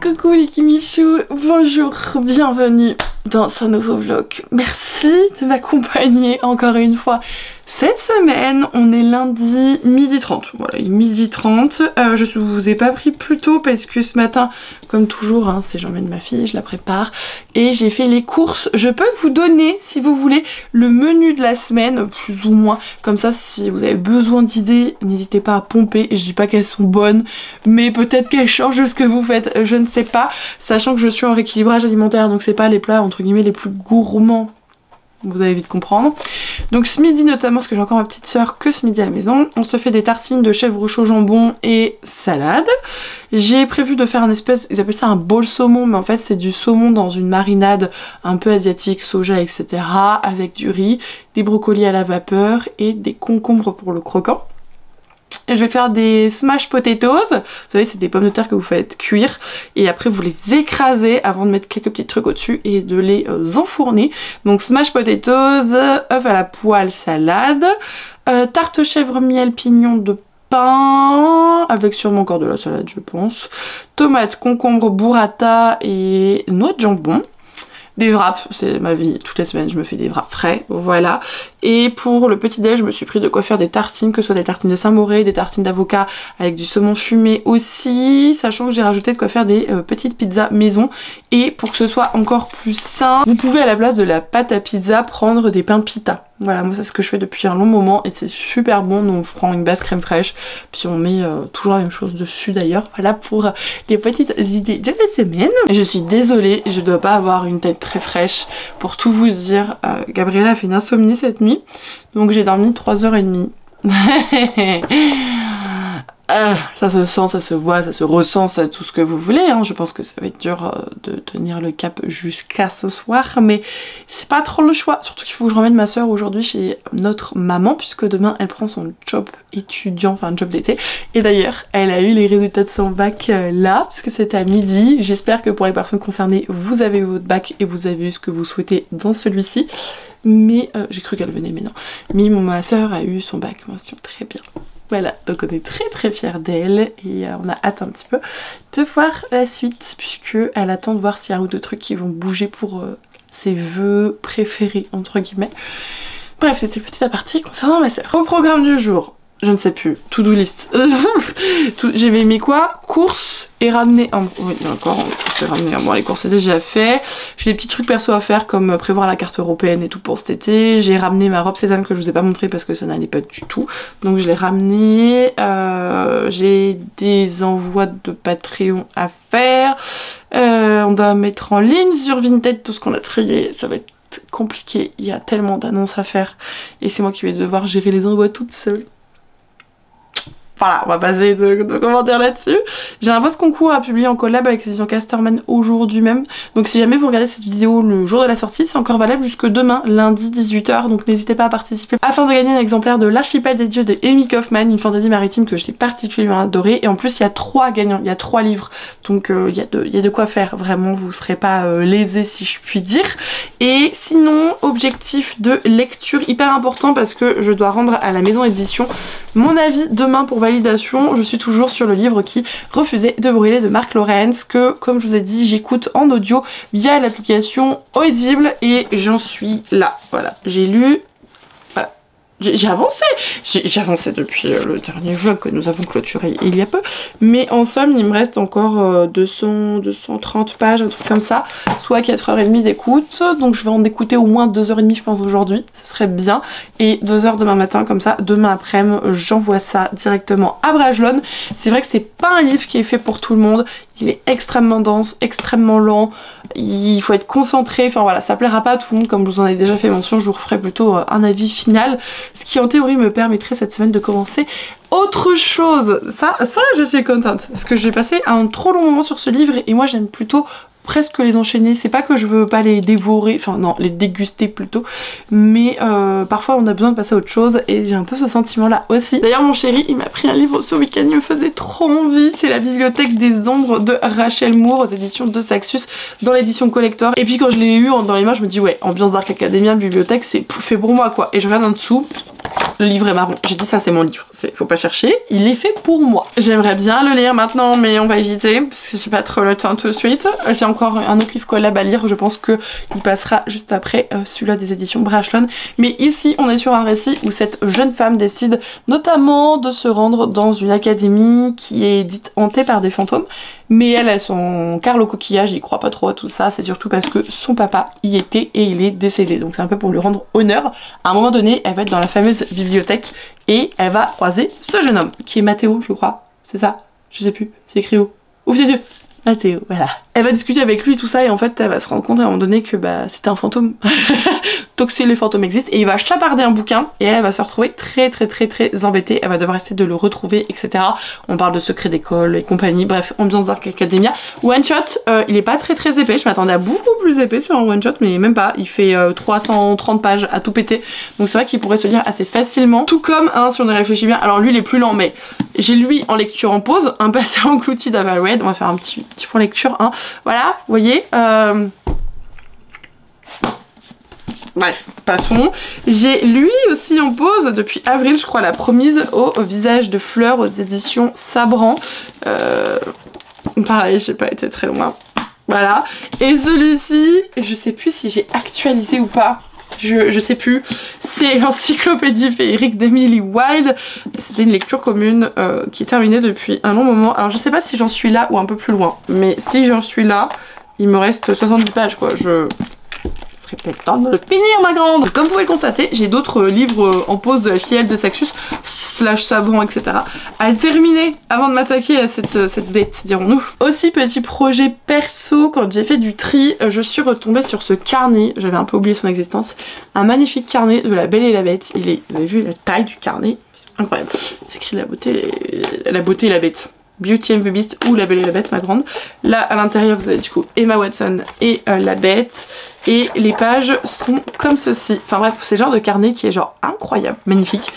Coucou les Kimichou, bonjour, bienvenue dans ce nouveau vlog. Merci de m'accompagner encore une fois. Cette semaine, on est lundi 12h30. Voilà, 12h30. Je vous ai pas pris plus tôt parce que ce matin, comme toujours, hein, c'est j'emmène ma fille, je la prépare et j'ai fait les courses. Je peux vous donner, si vous voulez, le menu de la semaine, plus ou moins. Comme ça, si vous avez besoin d'idées, n'hésitez pas à pomper. Je dis pas qu'elles sont bonnes, mais peut-être qu'elles changent de ce que vous faites, je ne sais pas. Sachant que je suis en rééquilibrage alimentaire, donc c'est pas les plats entre guillemets les plus gourmands. Vous allez vite comprendre. Donc ce midi notamment, parce que j'ai encore ma petite soeur que ce midi à la maison, on se fait des tartines de chèvre chaud jambon et salade. J'ai prévu de faire un espèce, ils appellent ça un bol saumon, mais en fait c'est du saumon dans une marinade un peu asiatique, soja, etc. avec du riz, des brocolis à la vapeur et des concombres pour le croquant. Et je vais faire des smash potatoes, vous savez c'est des pommes de terre que vous faites cuire et après vous les écrasez avant de mettre quelques petits trucs au dessus et de les enfourner. Donc smash potatoes, œufs à la poêle salade, tarte chèvre miel pignon de pain avec sûrement encore de la salade je pense, tomates, concombre, burrata et noix de jambon. Des wraps, c'est ma vie, toutes les semaines je me fais des wraps frais, voilà. Et pour le petit déj, je me suis pris de quoi faire des tartines, que ce soit des tartines de Saint-Mauré, des tartines d'avocat avec du saumon fumé aussi, sachant que j'ai rajouté de quoi faire des petites pizzas maison. Et pour que ce soit encore plus sain, vous pouvez à la place de la pâte à pizza prendre des pains pita. Voilà, moi c'est ce que je fais depuis un long moment et c'est super bon. Donc on prend une base crème fraîche, puis on met toujours la même chose dessus d'ailleurs. Voilà pour les petites idées de la semaine. Et je suis désolée, je dois pas avoir une tête très fraîche. Pour tout vous dire, Gabriella a fait une insomnie cette nuit, donc j'ai dormi 3h30. Ça se sent, ça se voit, ça se ressent, ça, tout ce que vous voulez, hein. Je pense que ça va être dur de tenir le cap jusqu'à ce soir, mais c'est pas trop le choix, surtout qu'il faut que je ramène ma soeur aujourd'hui chez notre maman, puisque demain elle prend son job étudiant, enfin job d'été, et d'ailleurs elle a eu les résultats de son bac là, puisque c'était à midi. J'espère que pour les personnes concernées, vous avez eu votre bac et vous avez eu ce que vous souhaitez dans celui-ci. Mais j'ai cru qu'elle venait, mais non. Mais ma soeur a eu son bac, mention très bien. Voilà, donc on est très fiers d'elle et on a hâte un petit peu de voir la suite, puisque elle attend de voir s'il y a un ou deux trucs qui vont bouger pour ses vœux préférés entre guillemets. Bref, c'était une petite aparté concernant ma soeur. Au programme du jour, je ne sais plus, to-do list. J'ai mis quoi? Courses et ramener un... Oui d'accord, c'est ramener un... Bon les courses c'est déjà fait. J'ai des petits trucs perso à faire comme prévoir la carte européenne et tout pour cet été. J'ai ramené ma robe sésame que je vous ai pas montré parce que ça n'allait pas du tout. Donc je l'ai ramenée. J'ai des envois de Patreon à faire. On doit mettre en ligne sur Vinted tout ce qu'on a trié. Ça va être compliqué, il y a tellement d'annonces à faire. Et c'est moi qui vais devoir gérer les envois toute seule. Voilà, on va passer de commentaires là-dessus. J'ai un post concours à publier en collab avec l'édition Casterman aujourd'hui même. Donc si jamais vous regardez cette vidéo le jour de la sortie, c'est encore valable jusque demain, lundi 18h. Donc n'hésitez pas à participer afin de gagner un exemplaire de L'archipel des dieux de Amy Kaufman, une fantaisie maritime que je l'ai particulièrement adorée. Et en plus il y a 3 gagnants, il y a 3 livres. Donc il y a de quoi faire, vraiment vous serez pas lésés si je puis dire. Et sinon, objectif de lecture hyper important parce que je dois rendre à la maison édition mon avis demain pour validation. Je suis toujours sur le livre qui refusait de brûler de Mark Lawrence, que comme je vous ai dit j'écoute en audio via l'application Audible et j'en suis là. Voilà, j'ai lu, voilà, j'ai avancé depuis le dernier vlog que nous avons clôturé il y a peu, mais en somme il me reste encore 230 pages, un truc comme ça, soit 4h30 d'écoute, donc je vais en écouter au moins 2h30 je pense aujourd'hui, ce serait bien, et 2h demain matin, comme ça demain après-midi j'envoie ça directement à Brajlon. C'est vrai que c'est pas un livre qui est fait pour tout le monde, il est extrêmement dense, extrêmement lent, il faut être concentré, enfin voilà, ça plaira pas à tout le monde, comme je vous en ai déjà fait mention, je vous referai plutôt un avis final, ce qui en théorie me permettrait cette semaine de commencer autre chose. Ça je suis contente, parce que j'ai passé un trop long moment sur ce livre et moi j'aime plutôt presque les enchaîner. C'est pas que je veux pas les dévorer, enfin non, les déguster plutôt, mais parfois on a besoin de passer à autre chose et j'ai un peu ce sentiment là aussi. D'ailleurs mon chéri il m'a pris un livre ce week-end, il me faisait trop envie, c'est La Bibliothèque des Ombres de Rachel Moore aux éditions de Saxus dans l'édition collector. Et puis quand je l'ai eu dans les mains je me dis ouais, ambiance Dark Academia, bibliothèque c'est fait pour moi quoi. Et je regarde en dessous, Le livre est marron. J'ai dit ça c'est mon livre. Faut pas chercher. Il est fait pour moi. J'aimerais bien le lire maintenant mais on va éviter parce que j'ai pas trop le temps tout de suite. J'ai encore un autre livre collab à lire. Je pense que il passera juste après celui-là des éditions Brajlon. Mais ici on est sur un récit où cette jeune femme décide notamment de se rendre dans une académie qui est dite hantée par des fantômes. Mais elle son Carlo coquillage, il croit pas trop à tout ça. C'est surtout parce que son papa y était et il est décédé. Donc c'est un peu pour lui rendre honneur. À un moment donné, elle va être dans la fameuse bibliothèque et elle va croiser ce jeune homme qui est Matteo, je crois. C'est ça? Je sais plus. C'est écrit où? Ouvre les yeux. Matteo, voilà. Elle va discuter avec lui tout ça et en fait elle va se rendre compte à un moment donné que bah c'était un fantôme. Donc si les fantômes existent et il va chaparder un bouquin et elle va se retrouver très embêtée. Elle va devoir essayer de le retrouver, etc. On parle de secrets d'école et compagnie, bref, ambiance Dark Academia. One shot, il est pas très épais, je m'attendais à beaucoup plus épais sur un one shot mais même pas, il fait 330 pages à tout péter. Donc c'est vrai qu'il pourrait se lire assez facilement. Tout comme, hein, si on y réfléchit bien, alors lui il est plus lent mais j'ai lui en lecture en pause, un peu assez englouti d'Avalred. On va faire un petit fond lecture, hein. Voilà, vous voyez, bref, passons. J'ai lui aussi en pause depuis avril, je crois, La Promise au visage de fleurs aux éditions Sabran. Pareil, j'ai pas été très loin. Voilà. Et celui-ci, je sais plus si j'ai actualisé ou pas. Je sais plus. C'est l'encyclopédie féerique d'Emily Wilde. C'était une lecture commune qui est terminée depuis un long moment. Alors je sais pas si j'en suis là ou un peu plus loin. Mais si j'en suis là, il me reste 70 pages quoi. Ce serait peut-être temps de le finir ma grande. Comme vous pouvez le constater, j'ai d'autres livres en pause de la filiale de Saxus / Sabran, etc. à terminer avant de m'attaquer à cette bête, dirons-nous. Aussi, petit projet perso, quand j'ai fait du tri, je suis retombée sur ce carnet, j'avais un peu oublié son existence, un magnifique carnet de La Belle et la Bête. Il est, vous avez vu la taille du carnet, incroyable. C'est écrit la beauté et la bête. Beauty and the Beast ou La Belle et la Bête, ma grande. Là, à l'intérieur, vous avez du coup Emma Watson et la Bête. Et les pages sont comme ceci. Enfin bref, c'est le genre de carnet qui est genre incroyable, magnifique.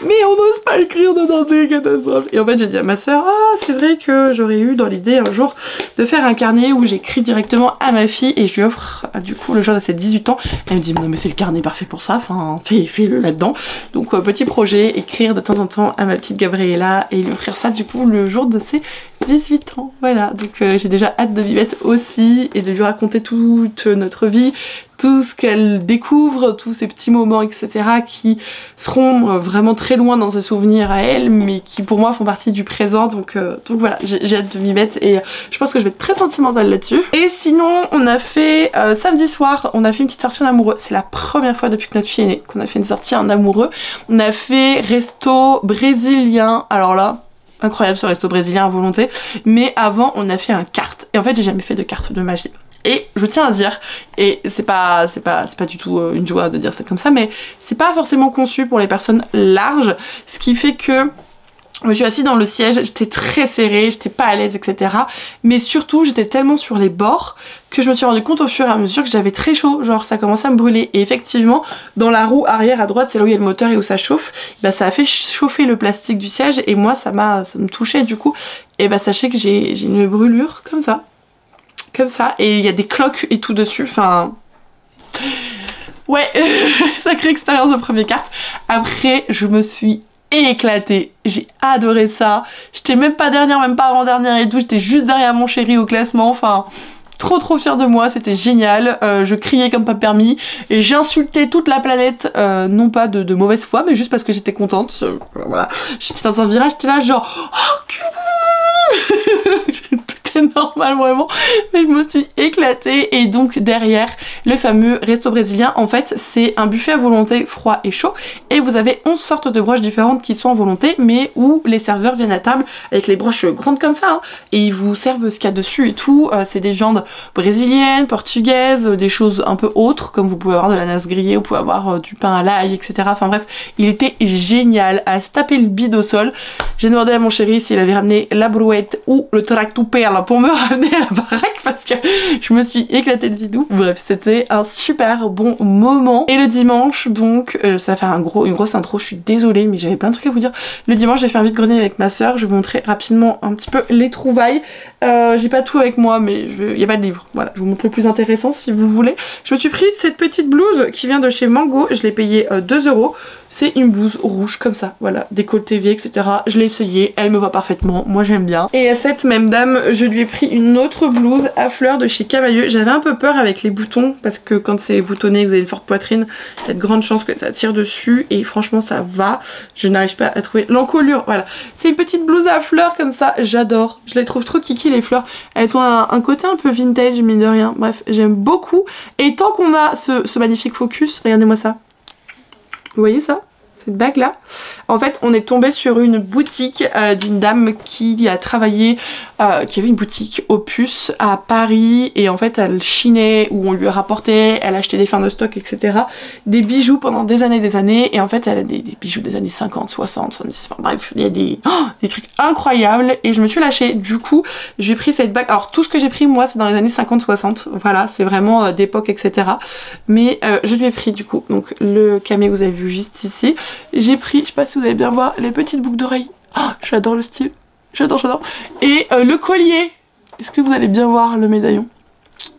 Mais on n'ose pas écrire dedans, des catastrophes. Et en fait j'ai dit à ma soeur, ah c'est vrai que j'aurais eu dans l'idée un jour de faire un carnet où j'écris directement à ma fille et je lui offre du coup le jour de ses 18 ans. Elle me dit non mais c'est le carnet parfait pour ça, enfin fais-le là-dedans. Donc petit projet, écrire de temps en temps à ma petite Gabriella et lui offrir ça du coup le jour de ses 18 ans. Voilà, donc j'ai déjà hâte de m'y mettre aussi et de lui raconter toute notre vie, tout ce qu'elle découvre, tous ces petits moments, etc. qui seront vraiment très loin dans ses souvenirs à elle, mais qui pour moi font partie du présent. Donc voilà, j'ai hâte de m'y mettre et je pense que je vais être très sentimentale là-dessus. Et sinon, on a fait samedi soir, on a fait une petite sortie en amoureux. C'est la première fois depuis que notre fille est née qu'on a fait une sortie en amoureux. On a fait resto brésilien. Alors là, incroyable ce resto brésilien à volonté. Mais avant, on a fait un kart. Et en fait, j'ai jamais fait de carte de magie. Et je tiens à dire, et c'est pas du tout une joie de dire ça comme ça, mais c'est pas forcément conçu pour les personnes larges, ce qui fait que je me suis assise dans le siège, j'étais très serrée, j'étais pas à l'aise, etc. Mais surtout, j'étais tellement sur les bords que je me suis rendu compte au fur et à mesure que j'avais très chaud, genre ça commençait à me brûler. Et effectivement, dans la roue arrière à droite, c'est là où il y a le moteur et où ça chauffe, bah ça a fait chauffer le plastique du siège et moi ça me touchait du coup. Et bah sachez que j'ai une brûlure comme ça. Comme ça, et il y a des cloques et tout dessus, enfin... Ouais, sacrée expérience de première carte. Après, je me suis éclatée, j'ai adoré ça. J'étais même pas dernière, même pas avant-dernière et tout, j'étais juste derrière mon chéri au classement, enfin... Trop fière de moi, c'était génial, je criais comme pas permis et j'ai insulté toute la planète, non pas de mauvaise foi mais juste parce que j'étais contente, voilà. J'étais dans un virage, j'étais là genre oh tout est normal vraiment, mais je me suis éclatée. Et donc derrière le fameux resto brésilien, en fait c'est un buffet à volonté froid et chaud et vous avez 11 sortes de broches différentes qui sont en volonté mais où les serveurs viennent à table avec les broches grandes comme ça hein, et ils vous servent ce qu'il y a dessus et tout, c'est des viandes brésiliennes, portugaises, des choses un peu autres comme vous pouvez avoir de la nasse grillée, vous pouvez avoir du pain à l'ail, etc. Enfin bref, il était génial, à se taper le bide au sol. J'ai demandé à mon chéri s'il avait ramené la brouette ou le tractopelle pour me ramener à la baraque parce que je me suis éclatée de vidou. Bref, c'était un super bon moment. Et le dimanche, donc, ça va faire une grosse intro, je suis désolée mais j'avais plein de trucs à vous dire. Le dimanche, j'ai fait un vide-grenier avec ma soeur, je vais vous montrer rapidement un petit peu les trouvailles. J'ai pas tout avec moi mais il n'y a pas de livre, voilà, je vous montre le plus intéressant si vous voulez. Je me suis pris cette petite blouse qui vient de chez Mango, je l'ai payée 2 €. C'est une blouse rouge comme ça, voilà, décolleté V, etc. Je l'ai essayée, elle me va parfaitement, moi j'aime bien. Et à cette même dame, je lui ai pris une autre blouse à fleurs de chez Cavailleux. J'avais un peu peur avec les boutons, parce que quand c'est boutonné, vous avez une forte poitrine, il y a de grandes chances que ça tire dessus, et franchement ça va. Je n'arrive pas à trouver l'encolure, voilà. C'est une petite blouse à fleurs comme ça, j'adore. Je les trouve trop kiki les fleurs. Elles ont un côté un peu vintage, mine de rien. Bref, j'aime beaucoup. Et tant qu'on a ce magnifique focus, regardez-moi ça. Vous voyez ça? Cette bague là, en fait on est tombé sur une boutique d'une dame qui a travaillé, qui avait une boutique Opus à Paris, et en fait elle chinait, ou on lui a rapporté, elle achetait des fins de stock, etc. Des bijoux pendant des années, et en fait elle a des bijoux des années 50, 60, 70, enfin bref, il y a des trucs incroyables, et je me suis lâchée. Du coup j'ai pris cette bague. Alors tout ce que j'ai pris moi c'est dans les années 50-60, voilà, c'est vraiment d'époque, etc. Mais je lui ai pris du coup donc le camé que vous avez vu juste ici. J'ai pris, je sais pas si vous allez bien voir, les petites boucles d'oreilles. Oh, j'adore le style, j'adore. Et le collier, est-ce que vous allez bien voir le médaillon?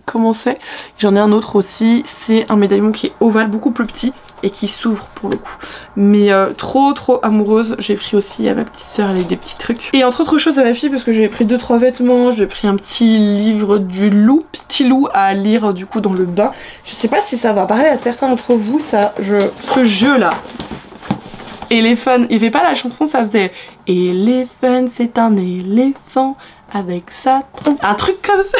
Comment c'est? J'en ai un autre aussi, c'est un médaillon qui est ovale, beaucoup plus petit, et qui s'ouvre pour le coup. Mais trop amoureuse. J'ai pris aussi à ma petite soeur, elle a des petits trucs. Et entre autres choses à ma fille, parce que j'ai pris 2-3 vêtements, j'ai pris un petit livre du loup, petit loup à lire du coup dans le bain. Je sais pas si ça va parler à certains d'entre vous, ça, ce jeu là. Éléphant, il fait pas la chanson, ça faisait Éléphant, c'est un éléphant avec sa trompe. Un truc comme ça.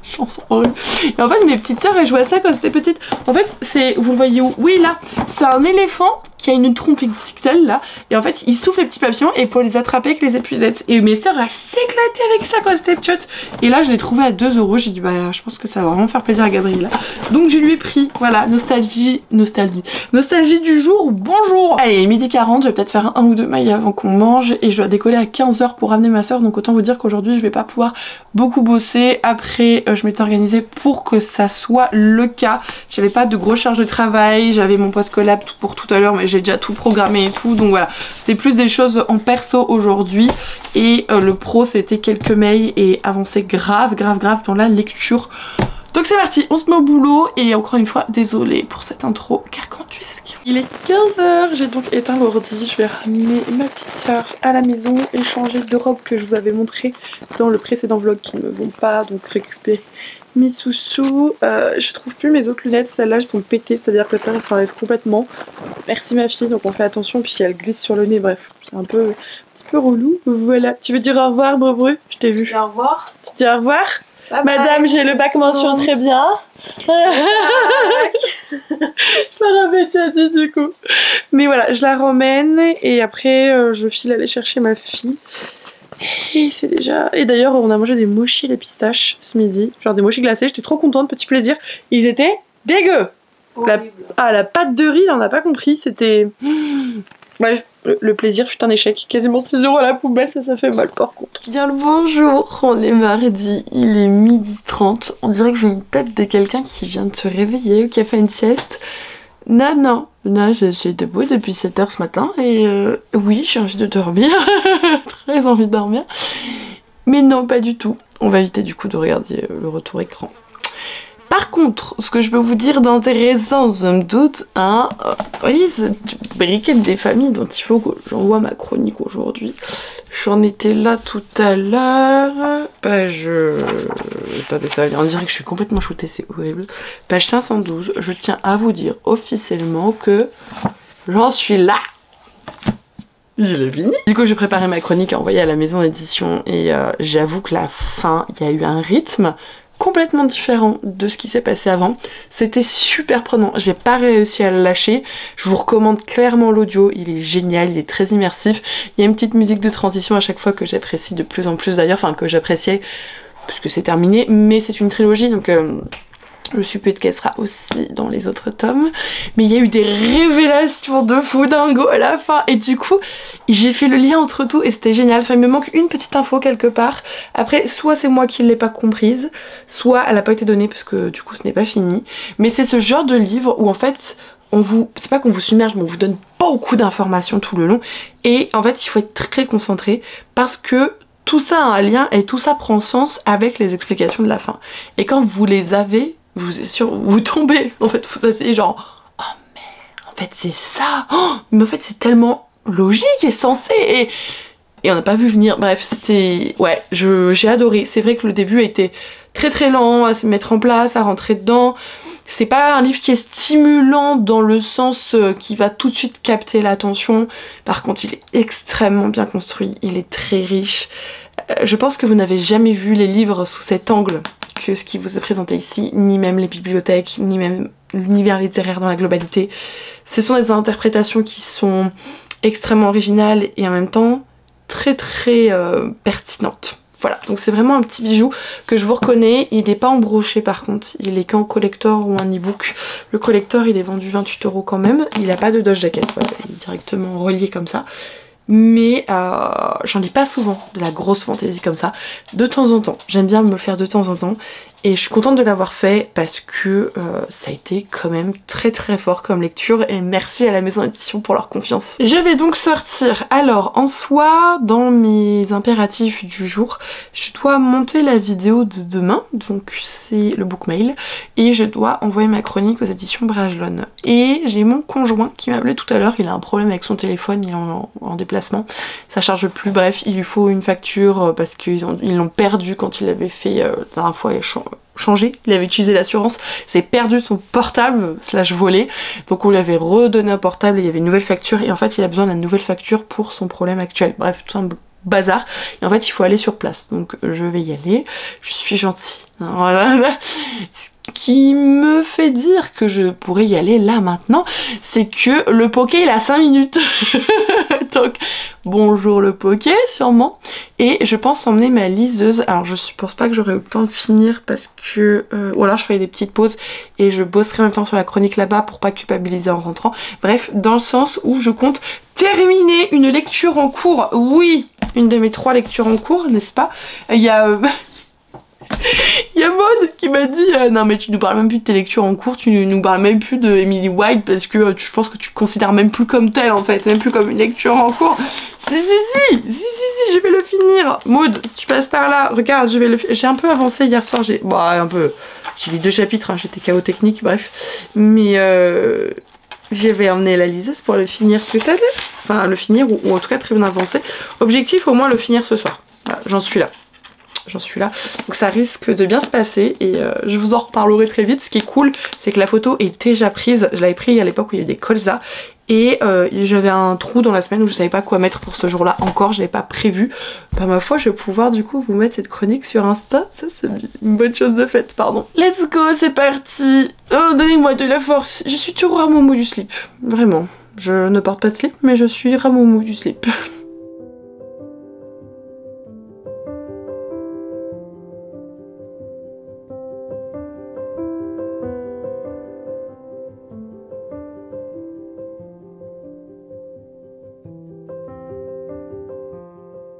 Chanson horrible. Et en fait mes petites sœurs elles jouaient à ça quand c'était petite. En fait c'est, vous le voyez où? Oui là, c'est un éléphant qui a une trompe XXL là, et en fait il souffle les petits papillons et il faut les attraper avec les épuisettes. Et mes sœurs elles s'éclataient avec ça quand c'était petite. Et là je l'ai trouvé à 2 €, j'ai dit bah je pense que ça va vraiment faire plaisir à Gabriella. Donc je lui ai pris, voilà, nostalgie du jour, bonjour. Allez, 12h40, je vais peut-être faire un ou deux mailles avant qu'on mange, et je dois décoller à 15 h pour ramener ma sœur, donc autant vous dire qu'aujourd'hui je vais pas pouvoir beaucoup bosser. Après je m'étais organisée pour que ça soit le cas. J'avais pas de grosse charge de travail, j'avais mon post-collab pour tout à l'heure, mais j'ai déjà tout programmé et tout, donc voilà. C'était plus des choses en perso aujourd'hui, et le pro c'était quelques mails et avancer grave dans la lecture. Donc c'est parti, on se met au boulot, et encore une fois, désolée pour cette intro gargantuesque. Il est 15 h, j'ai donc éteint l'ordi, je vais ramener ma petite soeur à la maison et changer de robe que je vous avais montré dans le précédent vlog qui ne me vont pas, donc récupérer mes sous-sous. Je trouve plus mes autres lunettes, celles-là elles sont pétées, c'est-à-dire que elles s'enlèvent complètement. Merci ma fille, donc on fait attention, puis elle glisse sur le nez, bref, c'est un petit peu relou. Voilà, tu veux dire au revoir Brebru? Je t'ai vu. Au revoir. Tu dis au revoir? Bye bye. Madame, j'ai le bac mention très bien. Je la ramène déjà dit du coup. Mais voilà, je la ramène et après je file aller chercher ma fille. Et c'est déjà... Et d'ailleurs on a mangé des mochis les pistaches ce midi. Genre des mochis glacés, j'étais trop contente, petit plaisir. Ils étaient dégueux. La pâte de riz, là on n'a pas compris, c'était... Bref, le plaisir fut un échec. Quasiment 6 € à la poubelle, ça fait mal par contre. Bien le bonjour, on est mardi, il est 12h30. On dirait que j'ai une tête de quelqu'un qui vient de se réveiller ou qui a fait une sieste. Non, je suis debout depuis 7 h ce matin et oui, j'ai envie de dormir. Très envie de dormir. Mais non, pas du tout. On va éviter du coup de regarder le retour écran. Par contre, ce que je peux vous dire d'intéressant, je me doute, hein, oui, c'est du briquet des familles dont il faut que j'envoie ma chronique aujourd'hui. J'en étais là tout à l'heure. Page... Attendez, ça va dire, on dirait que je suis complètement shootée, c'est horrible. Page 512, je tiens à vous dire officiellement que j'en suis là. Je l'ai fini. Du coup, j'ai préparé ma chronique à envoyer à la maison d'édition et j'avoue que la fin, il y a eu un rythme complètement différent de ce qui s'est passé avant. C'était super prenant, j'ai pas réussi à le lâcher. Je vous recommande clairement l'audio, il est génial, il est très immersif. Il y a une petite musique de transition à chaque fois que j'apprécie de plus en plus d'ailleurs, enfin que j'appréciais puisque c'est terminé, mais c'est une trilogie donc je suppose qu'elle sera aussi dans les autres tomes. Mais il y a eu des révélations de fou dingo à la fin. Et du coup, j'ai fait le lien entre tout et c'était génial. Enfin, il me manque une petite info quelque part. Après, soit c'est moi qui ne l'ai pas comprise, soit elle n'a pas été donnée parce que du coup, ce n'est pas fini. Mais c'est ce genre de livre où en fait, c'est pas qu'on vous submerge, mais on vous donne beaucoup d'informations tout le long. Et en fait, il faut être très concentré parce que tout ça a un lien et tout ça prend sens avec les explications de la fin. Et quand vous les avez... vous tombez, en fait, vous asseyez genre, oh en fait c'est ça, oh, mais en fait c'est tellement logique et sensé et on n'a pas vu venir. Bref, c'était... Ouais, j'ai adoré. C'est vrai que le début a été très très lent à se mettre en place, à rentrer dedans. C'est pas un livre qui est stimulant dans le sens qui va tout de suite capter l'attention. Par contre, il est extrêmement bien construit, il est très riche. Je pense que vous n'avez jamais vu les livres sous cet angle que ce qui vous est présenté ici, ni même les bibliothèques, ni même l'univers littéraire dans la globalité. Ce sont des interprétations qui sont extrêmement originales et en même temps très très pertinente. Voilà, donc c'est vraiment un petit bijou que je vous reconnais. Il n'est pas en brochet par contre, il est qu'en collector ou un e-book. Le collector il est vendu 28 € quand même, il n'a pas de doge jacket, voilà, il est directement relié comme ça. Mais j'en lis pas souvent de la grosse fantaisie comme ça, de temps en temps, j'aime bien me le faire de temps en temps. Et je suis contente de l'avoir fait parce que ça a été quand même très très fort comme lecture et merci à la maison d'édition pour leur confiance. Je vais donc sortir. Alors en soi, dans mes impératifs du jour, je dois monter la vidéo de demain, donc c'est le book mail, et je dois envoyer ma chronique aux éditions Brajlon. Et j'ai mon conjoint qui m'a appelé tout à l'heure, il a un problème avec son téléphone, il est en déplacement, ça charge plus, bref, il lui faut une facture parce qu'ils l'ont perdu quand il l'avait fait la dernière fois, changé, il avait utilisé l'assurance, s'est perdu son portable slash volé, donc on lui avait redonné un portable et il y avait une nouvelle facture et en fait il a besoin d'une nouvelle facture pour son problème actuel, bref tout un bazar et en fait il faut aller sur place, donc je vais y aller, je suis gentille, hein, voilà. Ce qui me fait dire que je pourrais y aller là maintenant, c'est que le poké il a 5 minutes. Donc bonjour le poké sûrement. Et je pense emmener ma liseuse. Alors je pense pas que j'aurai eu le temps de finir parce que... ou alors je ferai des petites pauses et je bosserai en même temps sur la chronique là-bas pour pas culpabiliser en rentrant. Bref, dans le sens où je compte terminer une lecture en cours. Oui, une de mes 3 lectures en cours, n'est-ce pas? Il y a... Il y a Maud qui m'a dit non mais tu nous parles même plus de tes lectures en cours, tu nous parles même plus de Emily White parce que je pense que tu te considères même plus comme telle en fait, même plus comme une lecture en cours. Si, je vais le finir. Maud, si tu passes par là, regarde, je vais le j'ai un peu avancé hier soir, j'ai lu 2 chapitres, hein, j'étais KO technique, bref. Mais j'avais emmené la liseuse pour le finir tout à l'heure. Enfin le finir ou en tout cas très bien avancé. Objectif au moins le finir ce soir. Voilà, j'en suis là. Donc ça risque de bien se passer et je vous en reparlerai très vite. Ce qui est cool, c'est que la photo est déjà prise. Je l'avais prise à l'époque où il y avait des colzas et j'avais un trou dans la semaine où je savais pas quoi mettre pour ce jour-là encore, je l'avais pas prévu. Bah ma foi, je vais pouvoir du coup vous mettre cette chronique sur Insta. Ça c'est une bonne chose de faite, pardon. Let's go, c'est parti. Oh, donnez-moi de la force. Je suis toujours Ramoumou du slip, vraiment. Je ne porte pas de slip, mais je suis Ramoumou du slip.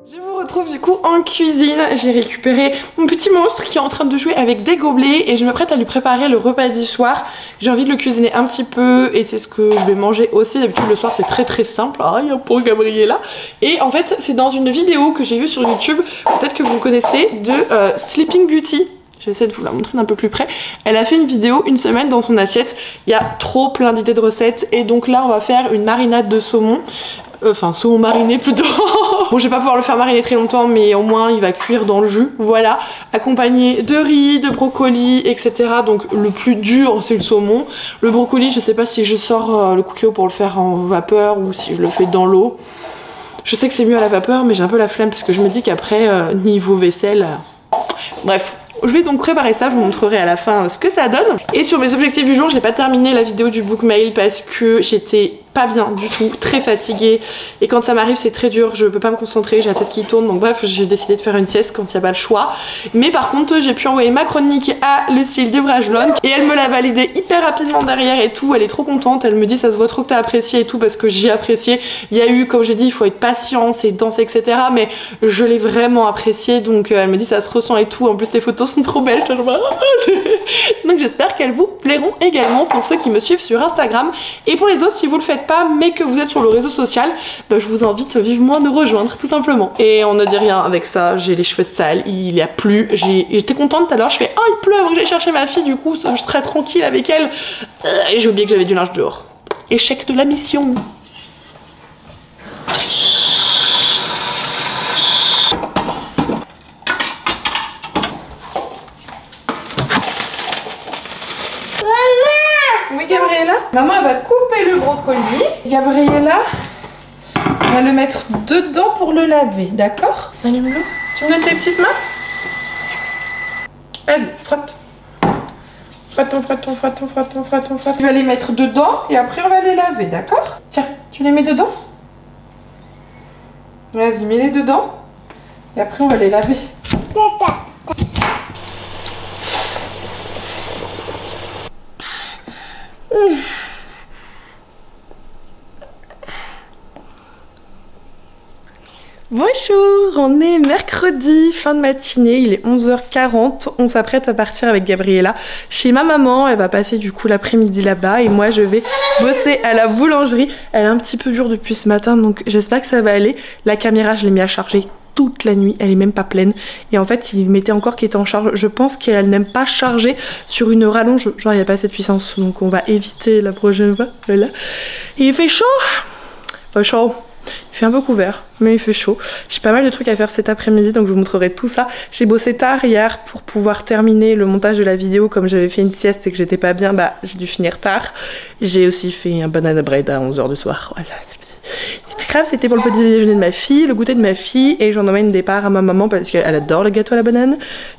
Je vous retrouve du coup en cuisine, j'ai récupéré mon petit monstre qui est en train de jouer avec des gobelets et je me prête à lui préparer le repas du soir. J'ai envie de le cuisiner un petit peu et c'est ce que je vais manger aussi. D'habitude le soir c'est très très simple, rien pour Gabriella. Et en fait c'est dans une vidéo que j'ai vue sur YouTube, peut-être que vous connaissez, de Sleeping Beauty. Je vais essayer de vous la montrer d'un peu plus près. Elle a fait une vidéo une semaine dans son assiette. Il y a trop plein d'idées de recettes et donc là on va faire une marinade de saumon. Enfin saumon mariné plutôt. Bon je vais pas pouvoir le faire mariner très longtemps mais au moins il va cuire dans le jus, voilà. Accompagné de riz, de brocoli, etc. Donc le plus dur c'est le saumon. Le brocoli je sais pas si je sors le cookéo pour le faire en vapeur ou si je le fais dans l'eau. Je sais que c'est mieux à la vapeur mais j'ai un peu la flemme parce que je me dis qu'après niveau vaisselle... Bref. Je vais donc préparer ça, je vous montrerai à la fin ce que ça donne. Et sur mes objectifs du jour, j'ai pas terminé la vidéo du book mail parce que j'étais pas bien du tout, très fatiguée. Et quand ça m'arrive, c'est très dur, je peux pas me concentrer, j'ai la tête qui tourne. Donc bref, j'ai décidé de faire une sieste quand il n'y a pas le choix. Mais par contre, j'ai pu envoyer ma chronique à Lucille de Brajlon et elle me l'a validée hyper rapidement derrière et tout. Elle est trop contente, elle me dit ça se voit trop que t'as apprécié et tout parce que j'ai apprécié. Il y a eu, comme j'ai dit, il faut être patient, c'est dense, etc. Mais je l'ai vraiment apprécié, donc elle me dit ça se ressent et tout. En plus, les photos sont trop belles. Donc j'espère qu'elles vous plairont également pour ceux qui me suivent sur Instagram. Et pour les autres, si vous le faites pas mais que vous êtes sur le réseau social, bah, je vous invite vivement à nous rejoindre tout simplement. Et on ne dit rien avec ça, j'ai les cheveux sales, il y a plu, j'étais contente tout à l'heure, je fais il pleut, j'ai cherché ma fille, du coup je serai tranquille avec elle. Et j'ai oublié que j'avais du linge dehors. Échec de la mission. Oui, Gabriella. Maman, elle va couper le brocoli. Gabriella va le mettre dedans pour le laver, d'accord? Allume-le. Tu me donnes tes petites mains? Vas-y, frotte. Frotte, frotte, frotte, frotte, frotte, frotte. Tu vas les mettre dedans et après on va les laver, d'accord? Tiens, tu les mets dedans? Vas-y, mets-les dedans. Et après on va les laver. Bonjour, on est mercredi, fin de matinée, il est 11h40, on s'apprête à partir avec Gabriella chez ma maman, elle va passer du coup l'après-midi là-bas et moi je vais bosser à la boulangerie. Elle est un petit peu dure depuis ce matin donc j'espère que ça va aller. La caméra je l'ai mis à charger toute la nuit, elle est même pas pleine et en fait il mettait encore qu'il était en charge. Je pense qu'elle n'aime pas charger sur une rallonge, genre il n'y a pas assez de puissance donc on va éviter la prochaine fois. Voilà. Et il fait chaud, pas chaud. Il fait un peu couvert, mais il fait chaud. J'ai pas mal de trucs à faire cet après-midi, donc je vous montrerai tout ça. J'ai bossé tard hier pour pouvoir terminer le montage de la vidéo. Comme j'avais fait une sieste et que j'étais pas bien, bah j'ai dû finir tard. J'ai aussi fait un banana bread à 11h du soir. Voilà, c'est pas grave, c'était pour le petit déjeuner de ma fille, le goûter de ma fille, et j'en emmène des parts à ma maman parce qu'elle adore le gâteau à la banane.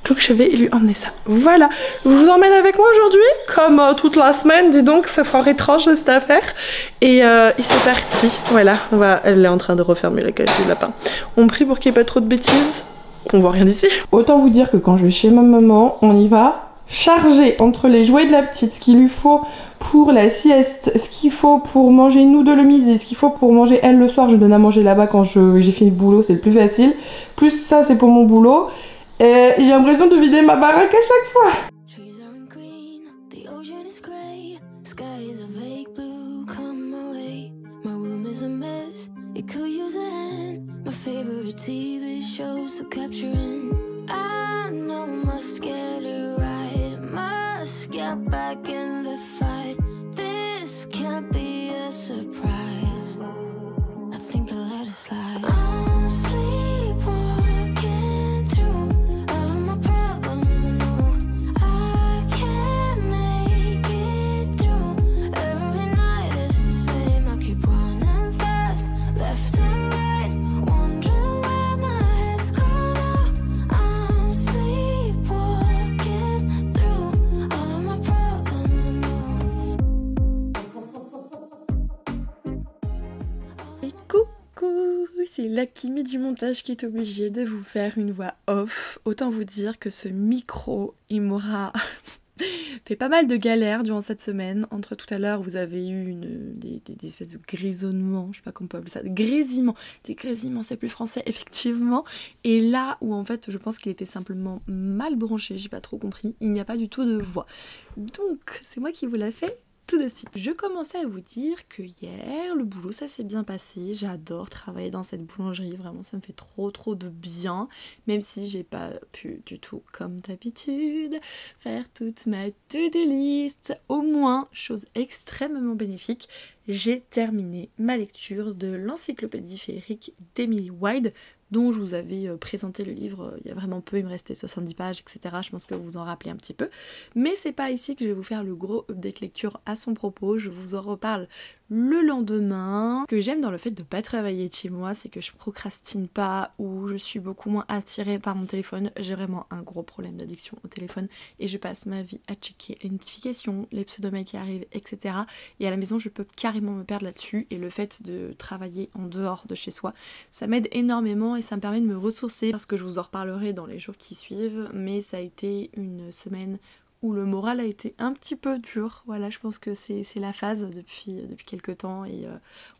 Donc je vais lui emmener ça. Voilà, je vous emmène avec moi aujourd'hui, comme toute la semaine, dis donc, ça fera étrange cette affaire. Et c'est parti, voilà, elle est en train de refermer la cage du lapin. On prie pour qu'il n'y ait pas trop de bêtises, on voit rien d'ici. Autant vous dire que quand je vais chez ma maman, on y va charger entre les jouets de la petite, ce qu'il lui faut pour la sieste, ce qu'il faut pour manger nous deux le midi, ce qu'il faut pour manger elle le soir, je donne à manger là-bas quand j'ai fini le boulot, c'est le plus facile. Plus ça c'est pour mon boulot. Et j'ai l'impression de vider ma baraque à chaque fois. Get back in the fight. This can't be a surprise. I think I'll let it slide. I'm sleepwalking through all of my problems. No, I can't make it through. Every night it's the same. I keep running fast, left and right, wondering where my head's gone now. I'm sleepwalking through all of my problems. No. Et coucou, c'est la Kimi du montage qui est obligée de vous faire une voix off. Autant vous dire que ce micro, il m'aura fait pas mal de galères durant cette semaine. Entre tout à l'heure, vous avez eu des espèces de grisonnements, je sais pas comment on peut appeler ça, des grésillements, c'est plus français, effectivement. Et là où en fait, je pense qu'il était simplement mal branché, j'ai pas trop compris, il n'y a pas du tout de voix. Donc, c'est moi qui vous l'a fait tout de suite. Je commençais à vous dire que hier, le boulot ça s'est bien passé. J'adore travailler dans cette boulangerie, vraiment ça me fait trop de bien. Même si j'ai pas pu du tout, comme d'habitude, faire toute ma to-do list. Au moins, chose extrêmement bénéfique, j'ai terminé ma lecture de l'encyclopédie féerique d'Emily Wilde, dont je vous avais présenté le livre il y a vraiment peu, il me restait 70 pages, etc. Je pense que vous vous en rappelez un petit peu. Mais c'est pas ici que je vais vous faire le gros update lecture à son propos, je vous en reparle le lendemain. Ce que j'aime dans le fait de pas travailler de chez moi, c'est que je procrastine pas ou je suis beaucoup moins attirée par mon téléphone. J'ai vraiment un gros problème d'addiction au téléphone et je passe ma vie à checker les notifications, les pseudo-mails qui arrivent, etc. Et à la maison, je peux carrément me perdre là-dessus et le fait de travailler en dehors de chez soi, ça m'aide énormément et ça me permet de me ressourcer parce que je vous en reparlerai dans les jours qui suivent, mais ça a été une semaine où le moral a été un petit peu dur. Voilà, je pense que c'est la phase depuis quelques temps et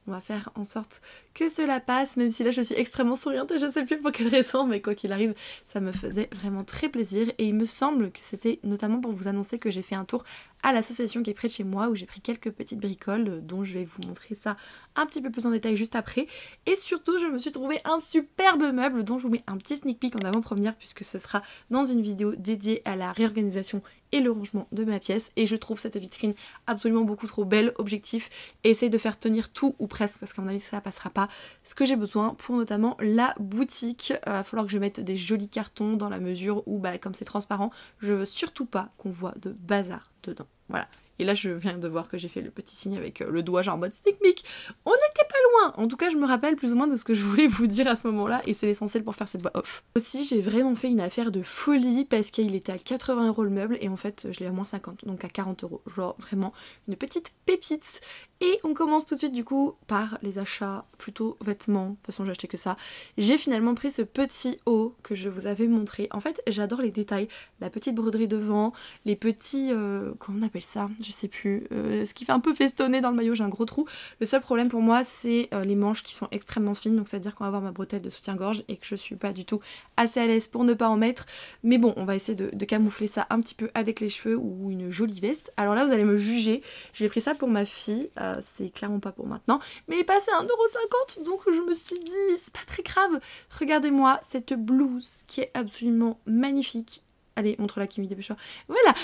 On va faire en sorte que cela passe, même si là je suis extrêmement souriante et je sais plus pour quelle raison, mais quoi qu'il arrive, ça me faisait vraiment très plaisir. Et il me semble que c'était notamment pour vous annoncer que j'ai fait un tour à l'association qui est près de chez moi, où j'ai pris quelques petites bricoles, dont je vais vous montrer ça un petit peu plus en détail juste après. Et surtout, je me suis trouvé un superbe meuble dont je vous mets un petit sneak peek en avant-première, puisque ce sera dans une vidéo dédiée à la réorganisation et le rangement de ma pièce. Et je trouve cette vitrine absolument beaucoup trop belle. Objectif, essaye de faire tenir tout ou presque, parce qu'à mon avis ça passera pas, ce que j'ai besoin pour notamment la boutique. Il va falloir que je mette des jolis cartons dans la mesure où, bah, comme c'est transparent, je veux surtout pas qu'on voit de bazar dedans. Voilà. Et là je viens de voir que j'ai fait le petit signe avec le doigt genre en mode sneak peek. On n'était pas loin. En tout cas je me rappelle plus ou moins de ce que je voulais vous dire à ce moment là, et c'est l'essentiel pour faire cette voix off. Aussi j'ai vraiment fait une affaire de folie, parce qu'il était à 80 € le meuble et en fait je l'ai à moins 50, donc à 40 €. Genre vraiment une petite pépite. Et on commence tout de suite du coup par les achats plutôt vêtements. De toute façon j'ai acheté que ça. J'ai finalement pris ce petit haut que je vous avais montré. En fait j'adore les détails, la petite broderie devant, les petits comment on appelle ça, je sais plus, ce qui fait un peu festonner dans le maillot. J'ai un gros trou. Le seul problème pour moi c'est les manches qui sont extrêmement fines, donc c'est à dire qu'on va avoir ma bretelle de soutien-gorge et que je suis pas du tout assez à l'aise pour ne pas en mettre. Mais bon, on va essayer de camoufler ça un petit peu avec les cheveux ou une jolie veste. Alors là vous allez me juger, j'ai pris ça pour ma fille. C'est clairement pas pour maintenant, mais il est passé à 1,50 €, donc je me suis dit c'est pas très grave. Regardez-moi cette blouse qui est absolument magnifique. Allez, montre-la Kimi, dépêche-toi. Voilà.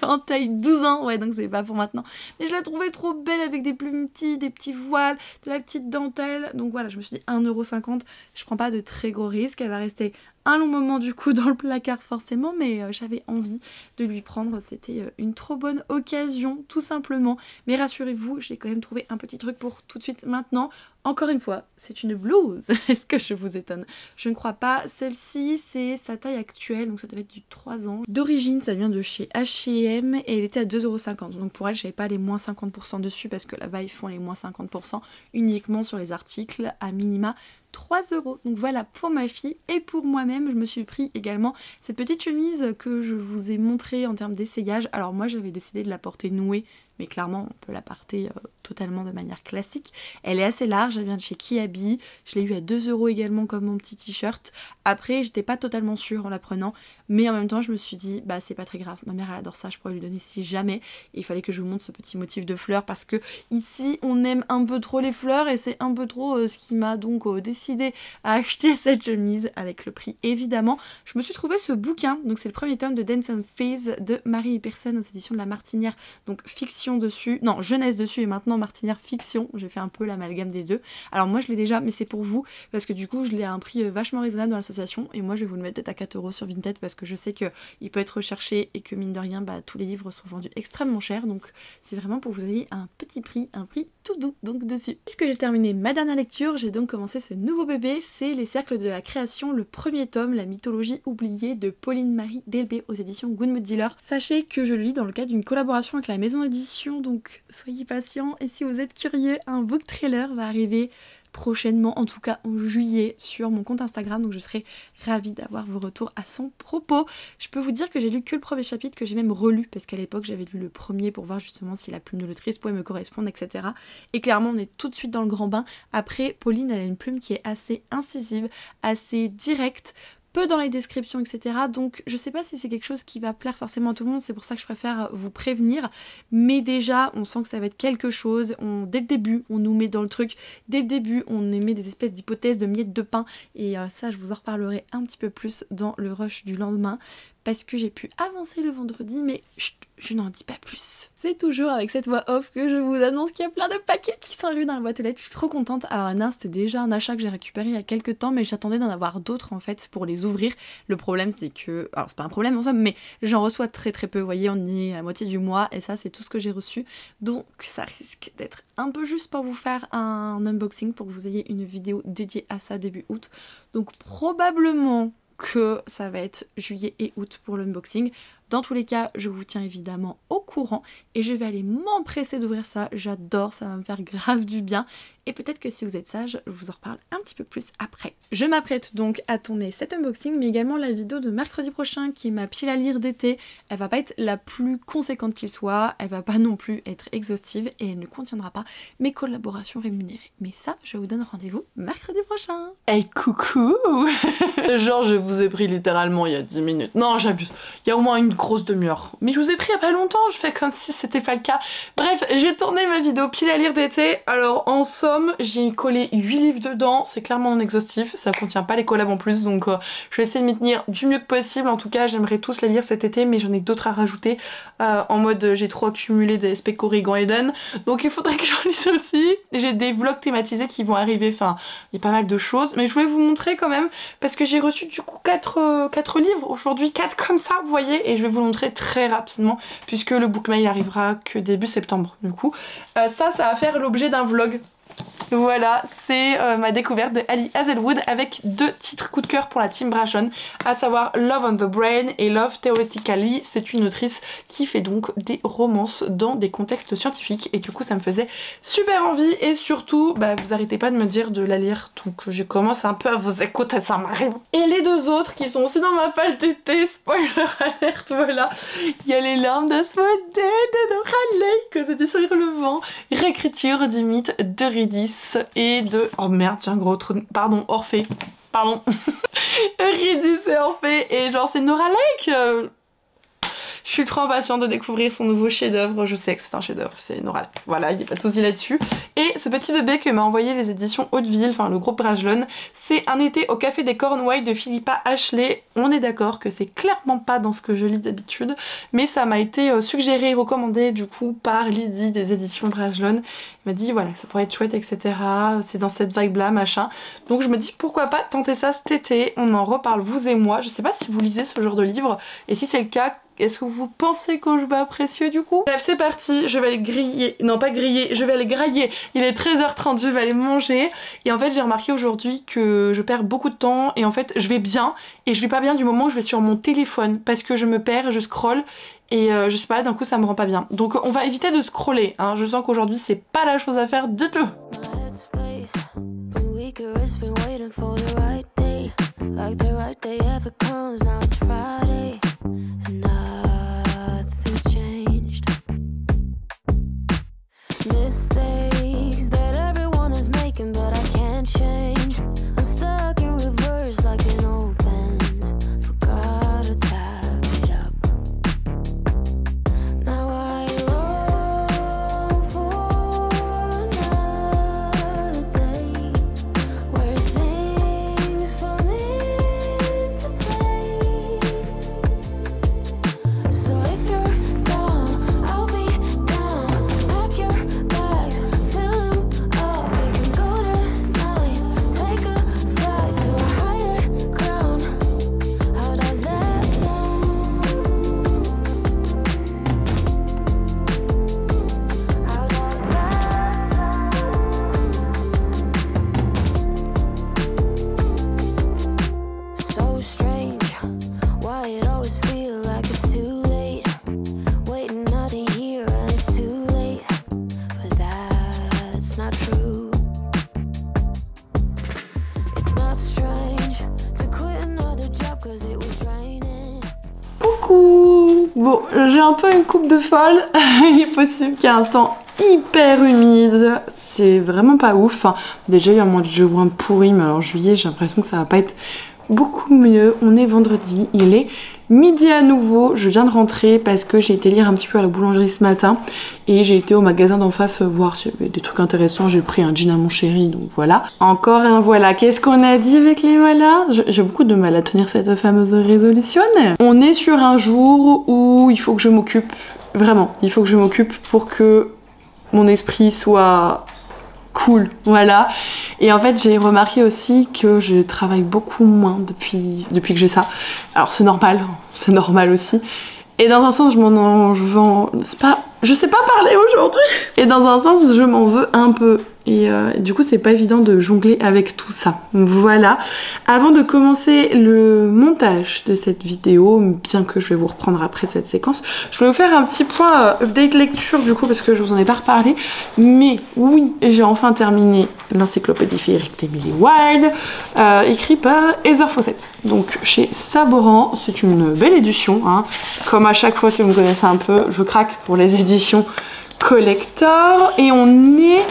En taille 12 ans, ouais, donc c'est pas pour maintenant. Mais je la trouvais trop belle avec des plumes petits, des petits voiles, de la petite dentelle. Donc voilà, je me suis dit 1,50 €, je prends pas de très gros risques. Elle va rester un long moment du coup dans le placard forcément, mais j'avais envie de lui prendre. C'était une trop bonne occasion, tout simplement. Mais rassurez-vous, j'ai quand même trouvé un petit truc pour tout de suite maintenant. Encore une fois, c'est une blouse. Est-ce que je vous étonne? Je ne crois pas. Celle-ci, c'est sa taille actuelle, donc ça devait être du 3 ans. D'origine, ça vient de chez H&M et elle était à 2,50 €. Donc pour elle, je n'avais pas les moins 50% dessus, parce que là-bas, ils font les moins 50% uniquement sur les articles à minima 3 €. Donc voilà pour ma fille. Et pour moi-même, je me suis pris également cette petite chemise que je vous ai montrée en termes d'essayage. Alors moi, j'avais décidé de la porter nouée, mais clairement on peut la porter totalement de manière classique. Elle est assez large, elle vient de chez Kiabi, je l'ai eu à 2 € également comme mon petit t-shirt. Après j'étais pas totalement sûre en la prenant, mais en même temps je me suis dit bah c'est pas très grave, ma mère elle adore ça, je pourrais lui donner si jamais. Et il fallait que je vous montre ce petit motif de fleurs, parce que ici on aime un peu trop les fleurs, et c'est un peu trop ce qui m'a donc décidé à acheter cette chemise, avec le prix évidemment. Je me suis trouvé ce bouquin, donc c'est le premier tome de Dance and Phase de Marie Pearson aux éditions de La Martinière, donc fiction dessus, non jeunesse dessus et maintenant Martinière fiction, j'ai fait un peu l'amalgame des deux. Alors moi je l'ai déjà, mais c'est pour vous, parce que du coup je l'ai à un prix vachement raisonnable dans l'association, et moi je vais vous le mettre peut-être à 4 € sur Vinted, parce que je sais qu'il peut être recherché et que mine de rien bah, tous les livres sont vendus extrêmement cher, donc c'est vraiment pour que vous ayez un petit prix, un prix tout doux donc dessus. Puisque j'ai terminé ma dernière lecture, j'ai donc commencé ce nouveau bébé, c'est Les Cercles de la Création, le premier tome, La mythologie oubliée de Pauline-Marie Delbé aux éditions Good Mood Dealer. Sachez que je le lis dans le cadre d'une collaboration avec la maison d'édition, donc soyez patients, et si vous êtes curieux, un book trailer va arriver prochainement, en tout cas en juillet, sur mon compte Instagram, donc je serai ravie d'avoir vos retours à son propos. Je peux vous dire que j'ai lu que le premier chapitre, que j'ai même relu, parce qu'à l'époque j'avais lu le premier pour voir justement si la plume de l'autrice pouvait me correspondre, etc. Et clairement on est tout de suite dans le grand bain. Après, Pauline elle a une plume qui est assez incisive, assez directe, peu dans les descriptions, etc. Donc je sais pas si c'est quelque chose qui va plaire forcément à tout le monde, c'est pour ça que je préfère vous prévenir. Mais déjà, on sent que ça va être quelque chose. Dès le début, on nous met dans le truc. Dès le début, on nous met des espèces d'hypothèses de miettes de pain. Et ça, je vous en reparlerai un petit peu plus dans le rush du lendemain, parce que j'ai pu avancer le vendredi, mais chut, je n'en dis pas plus. C'est toujours avec cette voix off que je vous annonce qu'il y a plein de paquets qui sont arrivés dans la boîte aux lettres. Je suis trop contente. Alors Anna, c'était déjà un achat que j'ai récupéré il y a quelques temps, mais j'attendais d'en avoir d'autres en fait pour les ouvrir. Le problème c'est que, alors c'est pas un problème en somme, mais j'en reçois très peu. Vous voyez, on y est à la moitié du mois et ça c'est tout ce que j'ai reçu. Donc ça risque d'être un peu juste pour vous faire un unboxing, pour que vous ayez une vidéo dédiée à ça début août. Donc probablement que ça va être juillet et août pour l'unboxing. Dans tous les cas, je vous tiens évidemment au courant et je vais aller m'empresser d'ouvrir ça. J'adore, ça va me faire grave du bien. et peut-être que si vous êtes sage, je vous en reparle un petit peu plus après. Je m'apprête donc à tourner cet unboxing, mais également la vidéo de mercredi prochain qui est ma pile à lire d'été. Elle va pas être la plus conséquente qu'il soit, elle va pas non plus être exhaustive et elle ne contiendra pas mes collaborations rémunérées. Mais ça, je vous donne rendez-vous mercredi prochain. Hey coucou. Genre je vous ai pris littéralement il y a 10 minutes. Non j'abuse, il y a au moins une grosse demi-heure. Mais je vous ai pris il y a pas longtemps, je fais comme si c'était pas le cas. Bref, j'ai tourné ma vidéo pile à lire d'été. Alors en somme, j'ai collé 8 livres dedans, c'est clairement non exhaustif, ça contient pas les collabs en plus, donc je vais essayer de m'y tenir du mieux que possible. En tout cas j'aimerais tous les lire cet été, mais j'en ai d'autres à rajouter en mode j'ai trop accumulé des SP Corrigan Eden, donc il faudrait que j'en lise aussi. J'ai des vlogs thématisés qui vont arriver, enfin il y a pas mal de choses, mais je voulais vous montrer quand même parce que j'ai reçu du coup 4 livres aujourd'hui, 4 comme ça vous voyez, et je vais vous le montrer très rapidement puisque le bookmail arrivera que début septembre du coup. Ça va faire l'objet d'un vlog. Voilà, c'est ma découverte de Ali Hazelwood avec 2 titres coup de cœur pour la team Brajlon, à savoir Love on the Brain et Love Theoretically. C'est une autrice qui fait donc des romances dans des contextes scientifiques et du coup ça me faisait super envie et surtout bah, vous arrêtez pas de me dire de la lire, donc je commence un peu à vous écouter, ça m'arrive. Et les 2 autres qui sont aussi dans ma palle d'été, spoiler alert, voilà, il y a Les larmes d'Asmodée de Nora Lake, c'était sur le vent, réécriture du mythe d'Eurydice et de... Oh merde, j'ai un gros trou de... Pardon, Orphée. Pardon. Eurydice et Orphée. Et genre c'est Nora Lake. Je suis trop impatiente de découvrir son nouveau chef-d'œuvre. Je sais que c'est un chef-d'œuvre, c'est Nora Lake. Voilà, il n'y a pas de souci là-dessus. Et ce petit bébé que m'a envoyé les éditions Hauteville, enfin le groupe Brajlon, c'est Un été au café des Cornouailles de Philippa Ashley. On est d'accord que c'est clairement pas dans ce que je lis d'habitude, mais ça m'a été suggéré et recommandé du coup par Lydie des éditions Brajlon. Elle m'a dit voilà que ça pourrait être chouette, etc. C'est dans cette vibe là, machin. Donc je me dis pourquoi pas tenter ça cet été. On en reparle vous et moi. Je sais pas si vous lisez ce genre de livre et si c'est le cas, est-ce que vous pensez que je vais apprécier du coup? Bref, c'est parti, je vais aller griller, non pas griller, je vais aller grailler. Il est 13h30, je vais aller manger. Et en fait j'ai remarqué aujourd'hui que je perds beaucoup de temps et en fait je vais bien et je vais pas bien du moment où je vais sur mon téléphone parce que je me perds, je scrolle et je sais pas, d'un coup ça me rend pas bien. Donc on va éviter de scroller, hein. Je sens qu'aujourd'hui c'est pas la chose à faire du tout. Mistakes that everyone is making, but I can't change. I'm stuck in reverse like an old Benz. Forgot to tap it up. Now I long for another day where things fall into place. So if you're down, I'll be down. Pack your bags, fill them up. We can go tonight, take a flight to a higher ground. How does that sound? How does that sound? So strange, why it always feel like it's too late. Waiting another year and it's too late. But that's not true. It's not strange to quit another job cause it was draining. Coucou. Bon, j'ai un peu une coupe de folle. Il est possible qu'il y ait un temps hyper humide. C'est vraiment pas ouf. Enfin, déjà il y a un mois de juin pourri, mais alors juillet j'ai l'impression que ça va pas être beaucoup mieux. On est vendredi, il est midi à nouveau. Je viens de rentrer parce que j'ai été lire un petit peu à la boulangerie ce matin et j'ai été au magasin d'en face voir s'il y avait des trucs intéressants. J'ai pris un jean à mon chéri, donc voilà. Encore un voilà. Qu'est-ce qu'on a dit avec les voilà? J'ai beaucoup de mal à tenir cette fameuse résolution. On est sur un jour où il faut que je m'occupe, vraiment, il faut que je m'occupe pour que mon esprit soit cool, voilà. Et en fait j'ai remarqué aussi que je travaille beaucoup moins depuis que j'ai ça. Alors c'est normal aussi. Et dans un sens c'est pas je sais pas parler aujourd'hui. Et dans un sens, je m'en veux un peu. Et du coup, c'est pas évident de jongler avec tout ça. Voilà. Avant de commencer le montage de cette vidéo, bien que je vais vous reprendre après cette séquence, je vais vous faire un petit point update lecture du coup, parce que je vous en ai pas reparlé. Mais oui, j'ai enfin terminé l'encyclopédie féerique d'Emily Wilde, écrit par Heather Fawcett. Donc chez Saboran, c'est une belle édition. Hein. Comme à chaque fois, si vous me connaissez un peu, je craque pour les éditions collector. Et on est...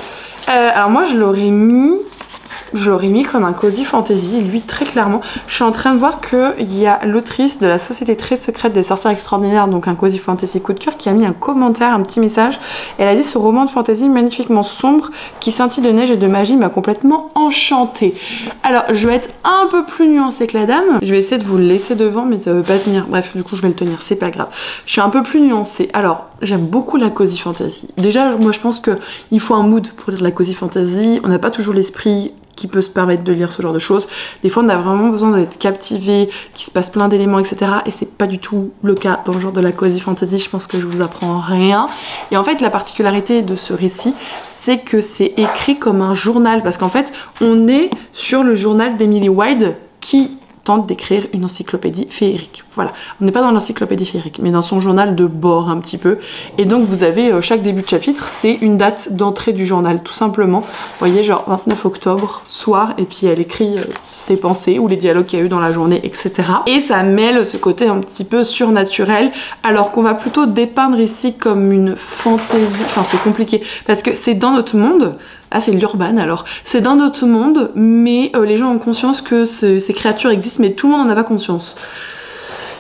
alors moi je l'aurais mis comme un cozy fantasy, lui très clairement. Je suis en train de voir qu'il y a l'autrice de La Société très secrète des sorcières extraordinaires, donc un cozy fantasy coup de cœur, qui a mis un commentaire, un petit message. Elle a dit: ce roman de fantasy magnifiquement sombre qui scintille de neige et de magie m'a complètement enchantée. Alors je vais être un peu plus nuancée que la dame, je vais essayer de vous le laisser devant mais ça veut pas tenir, bref du coup je vais le tenir, c'est pas grave. Je suis un peu plus nuancée. Alors j'aime beaucoup la cozy fantasy. Déjà moi je pense qu'il faut un mood pour lire de la cozy fantasy, on n'a pas toujours l'esprit qui peut se permettre de lire ce genre de choses. Des fois on a vraiment besoin d'être captivé, qu'il se passe plein d'éléments, etc. Et c'est pas du tout le cas dans le genre de la cozy fantasy, je pense que je vous apprends rien. Et en fait la particularité de ce récit, c'est que c'est écrit comme un journal, parce qu'en fait on est sur le journal d'Emily Wilde qui tente d'écrire une encyclopédie féerique. Voilà, on n'est pas dans l'encyclopédie féerique, mais dans son journal de bord un petit peu. Et donc vous avez chaque début de chapitre, c'est une date d'entrée du journal, tout simplement. Vous voyez, genre 29 octobre, soir, et puis elle écrit ses pensées ou les dialogues qu'il y a eu dans la journée, etc. Et ça mêle ce côté un petit peu surnaturel, alors qu'on va plutôt dépeindre ici comme une fantaisie. Enfin, c'est compliqué, parce que c'est dans notre monde. Ah, c'est l'urban alors. C'est dans notre monde, mais les gens ont conscience que ces créatures existent, mais tout le monde n'en a pas conscience.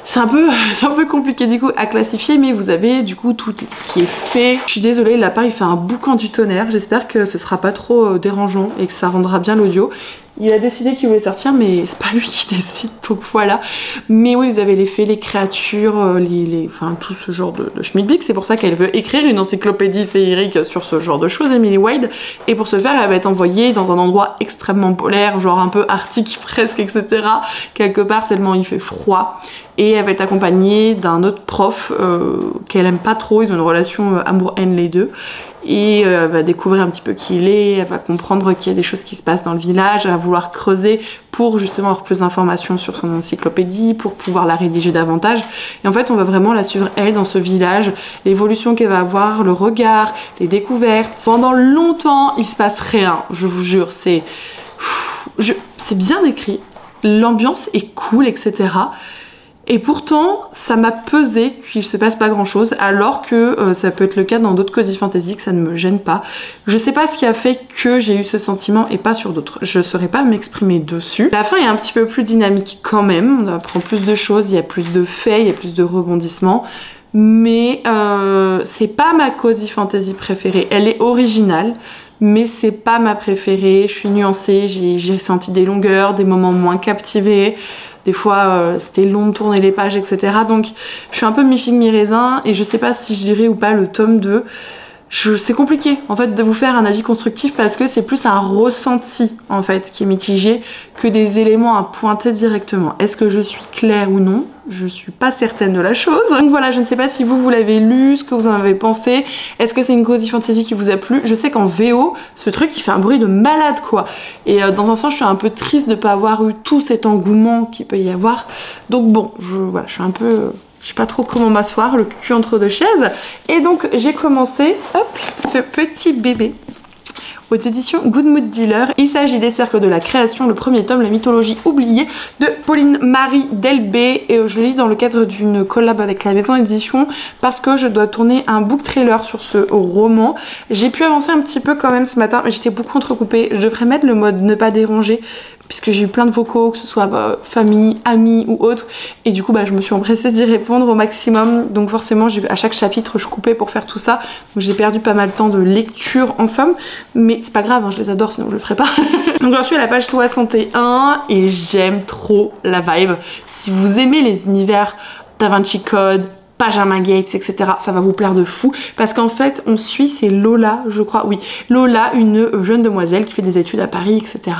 C'est un peu compliqué du coup à classifier, mais vous avez du coup tout ce qui est fait. Je suis désolée, le lapin il fait un boucan du tonnerre. J'espère que ce sera pas trop dérangeant et que ça rendra bien l'audio. Il a décidé qu'il voulait sortir, mais c'est pas lui qui décide, donc voilà. Mais oui, vous avez les fées, les créatures, enfin tout ce genre de schmilblick. C'est pour ça qu'elle veut écrire une encyclopédie féerique sur ce genre de choses, Emily Wilde. Et pour ce faire, elle va être envoyée dans un endroit extrêmement polaire, genre un peu arctique presque, etc. Quelque part, tellement il fait froid. Et elle va être accompagnée d'un autre prof qu'elle aime pas trop. Ils ont une relation amour-haine les deux. Et elle va découvrir un petit peu qui il est, elle va comprendre qu'il y a des choses qui se passent dans le village, elle va vouloir creuser pour justement avoir plus d'informations sur son encyclopédie, pour pouvoir la rédiger davantage. Et en fait on va vraiment la suivre elle dans ce village, l'évolution qu'elle va avoir, le regard, les découvertes. Pendant longtemps il se passe rien, je vous jure, c'est bien écrit, l'ambiance est cool, etc. Et pourtant, ça m'a pesé qu'il se passe pas grand chose, alors que ça peut être le cas dans d'autres cozy fantasy, que ça ne me gêne pas. Je sais pas ce qui a fait que j'ai eu ce sentiment et pas sur d'autres. Je saurais pas m'exprimer dessus. La fin est un petit peu plus dynamique quand même, on apprend plus de choses, il y a plus de faits, il y a plus de rebondissements. Mais c'est pas ma cozy fantasy préférée. Elle est originale, mais c'est pas ma préférée. Je suis nuancée, j'ai senti des longueurs, des moments moins captivés. Des fois, c'était long de tourner les pages, etc. Donc, je suis un peu mi-figue, mi-raisin. Et je sais pas si je dirais ou pas le tome 2. C'est compliqué, en fait, de vous faire un avis constructif parce que c'est plus un ressenti, en fait, qui est mitigé que des éléments à pointer directement. Est-ce que je suis claire ou non? Je suis pas certaine de la chose. Donc voilà, je ne sais pas si vous l'avez lu, ce que vous en avez pensé. Est-ce que c'est une cozy fantasy qui vous a plu? Je sais qu'en VO, ce truc il fait un bruit de malade quoi. Et dans un sens, je suis un peu triste de pas avoir eu tout cet engouement qu'il peut y avoir. Donc bon, voilà, je suis un peu... je sais pas trop comment m'asseoir, le cul entre deux chaises. Et donc j'ai commencé, hop, ce petit bébé aux éditions Good Mood Dealer. Il s'agit des Cercles de la Création, le premier tome, la mythologie oubliée, de Pauline-Marie Delbé. Et je lis dans le cadre d'une collab avec la maison d'édition parce que je dois tourner un book trailer sur ce roman. J'ai pu avancer un petit peu quand même ce matin, mais j'étais beaucoup entrecoupée. Je devrais mettre le mode ne pas déranger, puisque j'ai eu plein de vocaux, que ce soit famille, amis ou autres, et du coup je me suis empressée d'y répondre au maximum, donc forcément à chaque chapitre je coupais pour faire tout ça, donc j'ai perdu pas mal de temps de lecture en somme, mais c'est pas grave, hein, je les adore sinon je le ferai pas. Donc j'en suis à la page 61 et j'aime trop la vibe. Si vous aimez les univers Da Vinci Code, Pajama Gates, etc. Ça va vous plaire de fou parce qu'en fait on suit, c'est Lola je crois, oui, Lola, une jeune demoiselle qui fait des études à Paris, etc.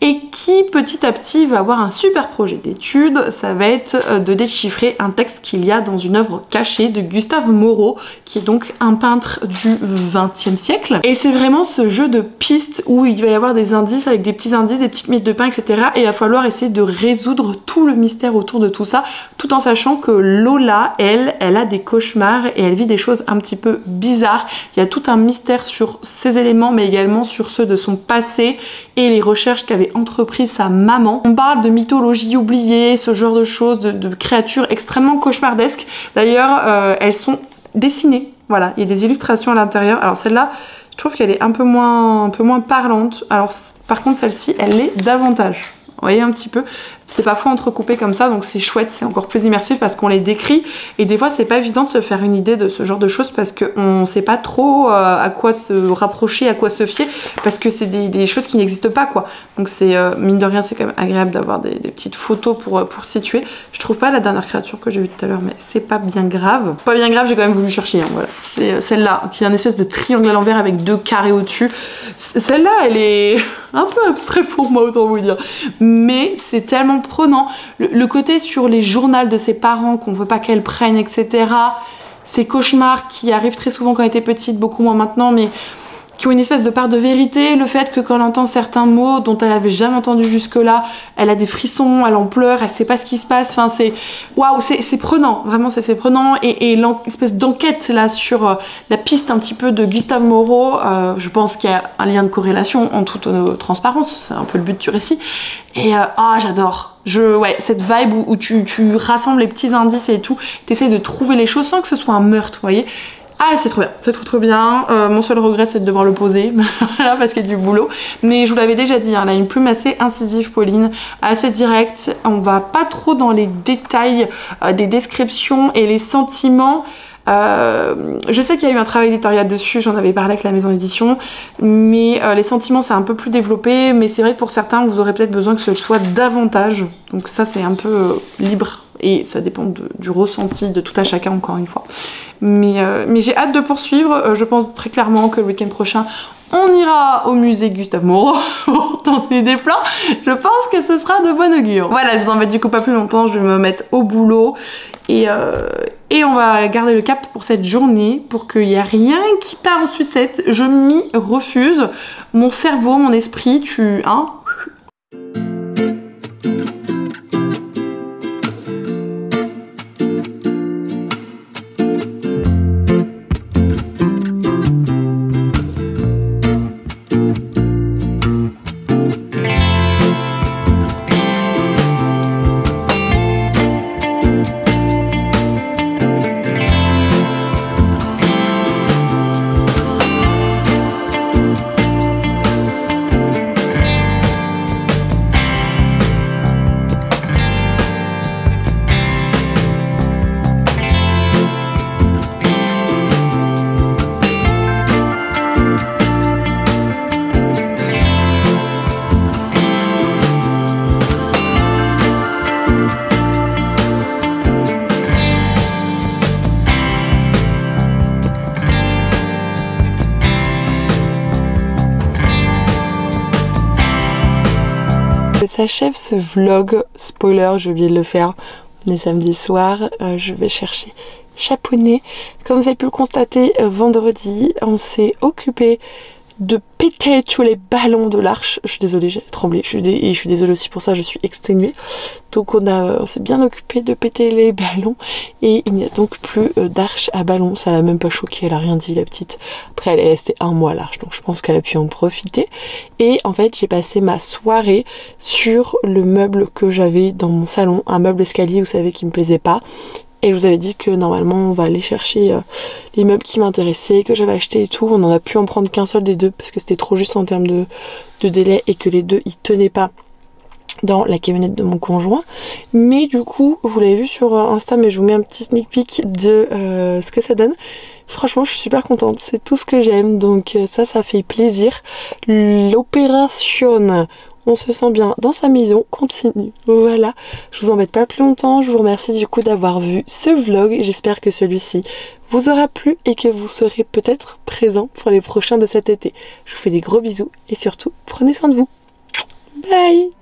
et qui petit à petit va avoir un super projet d'études. Ça va être de déchiffrer un texte qu'il y a dans une œuvre cachée de Gustave Moreau, qui est donc un peintre du XXe siècle. Et c'est vraiment ce jeu de pistes où il va y avoir des indices avec des petits indices, des petites miettes de pain, etc. Et il va falloir essayer de résoudre tout le mystère autour de tout ça, tout en sachant que Lola, elle a des cauchemars et elle vit des choses un petit peu bizarres. Il y a tout un mystère sur ces éléments, mais également sur ceux de son passé et les recherches qu'avait entreprise sa maman. On parle de mythologie oubliée, ce genre de choses, de créatures extrêmement cauchemardesques. D'ailleurs, elles sont dessinées. Voilà, il y a des illustrations à l'intérieur. Alors celle-là, je trouve qu'elle est un peu moins parlante. Alors par contre, celle-ci, elle l'est davantage. Vous voyez un petit peu, c'est parfois entrecoupé comme ça, donc c'est chouette, c'est encore plus immersif parce qu'on les décrit. Et des fois c'est pas évident de se faire une idée de ce genre de choses parce qu'on sait pas trop à quoi se rapprocher, à quoi se fier, parce que c'est des choses qui n'existent pas quoi. Donc c'est mine de rien, c'est quand même agréable d'avoir des petites photos pour situer. Je trouve pas la dernière créature que j'ai vue tout à l'heure, mais c'est pas bien grave. Pas bien grave, j'ai quand même voulu chercher, hein, voilà. C'est celle-là qui est un espèce de triangle à l'envers avec 2 carrés au-dessus. Celle-là, elle est un peu abstrait pour moi, autant vous dire. Mais c'est tellement prenant. Le côté sur les journaux de ses parents qu'on veut pas qu'elle prenne, etc. Ces cauchemars qui arrivent très souvent quand elle était petite, beaucoup moins maintenant, mais qui ont une espèce de part de vérité. Le fait que quand elle entend certains mots dont elle avait jamais entendu jusque-là, elle a des frissons, elle en pleure, elle sait pas ce qui se passe. Enfin, c'est waouh, c'est prenant, vraiment, c'est prenant. Et l'espèce d'enquête là sur la piste un petit peu de Gustave Moreau, je pense qu'il y a un lien de corrélation en toute transparence. C'est un peu le but du récit. Et j'adore. Ouais, cette vibe où tu rassembles les petits indices et tout, t'essayes de trouver les choses sans que ce soit un meurtre, vous voyez. Ah, c'est trop bien, c'est trop bien. Mon seul regret, c'est de devoir le poser, voilà, parce qu'il y a du boulot. Mais je vous l'avais déjà dit, hein, elle a une plume assez incisive, Pauline, assez directe. On va pas trop dans les détails des descriptions et les sentiments. Je sais qu'il y a eu un travail éditorial dessus, j'en avais parlé avec la maison d'édition, mais les sentiments c'est un peu plus développé, mais c'est vrai que pour certains vous aurez peut-être besoin que ce soit davantage, donc ça c'est un peu libre et ça dépend du ressenti de tout à chacun encore une fois. Mais j'ai hâte de poursuivre, je pense très clairement que le week-end prochain on ira au musée Gustave Moreau pour tourner des plans. Je pense que ce sera de bon augure. Voilà, je vous embête du coup pas plus longtemps, je vais me mettre au boulot et on va garder le cap pour cette journée pour qu'il n'y ait rien qui part en sucette. Je m'y refuse. Mon cerveau, mon esprit, hein. S'achève ce vlog, spoiler, j'ai oublié de le faire, on est samedi soir, je vais chercher Chaponnet. Comme vous avez pu le constater, vendredi, on s'est occupé de péter tous les ballons de l'arche. Je suis désolée, j'ai tremblé, et je suis désolée aussi pour ça, je suis exténuée. Donc on s'est bien occupé de péter les ballons et il n'y a donc plus d'arche à ballon. Ça l'a même pas choqué, elle a rien dit la petite. Après elle est restée 1 mois à l'arche, donc je pense qu'elle a pu en profiter. Et en fait j'ai passé ma soirée sur le meuble que j'avais dans mon salon, un meuble escalier, vous savez, qui me plaisait pas. Et je vous avais dit que normalement on va aller chercher les meubles qui m'intéressaient, que j'avais acheté et tout. On n'en a pu en prendre qu'un seul des deux parce que c'était trop juste en termes de délai et que les deux ils tenaient pas dans la camionnette de mon conjoint. Mais du coup, vous l'avez vu sur Insta, mais je vous mets un petit sneak peek de ce que ça donne. Franchement, je suis super contente. C'est tout ce que j'aime. Donc ça fait plaisir. L'opération, on se sent bien dans sa maison, continue. Voilà, je vous embête pas plus longtemps. Je vous remercie du coup d'avoir vu ce vlog. J'espère que celui-ci vous aura plu et que vous serez peut-être présent pour les prochains de cet été. Je vous fais des gros bisous et surtout, prenez soin de vous. Bye!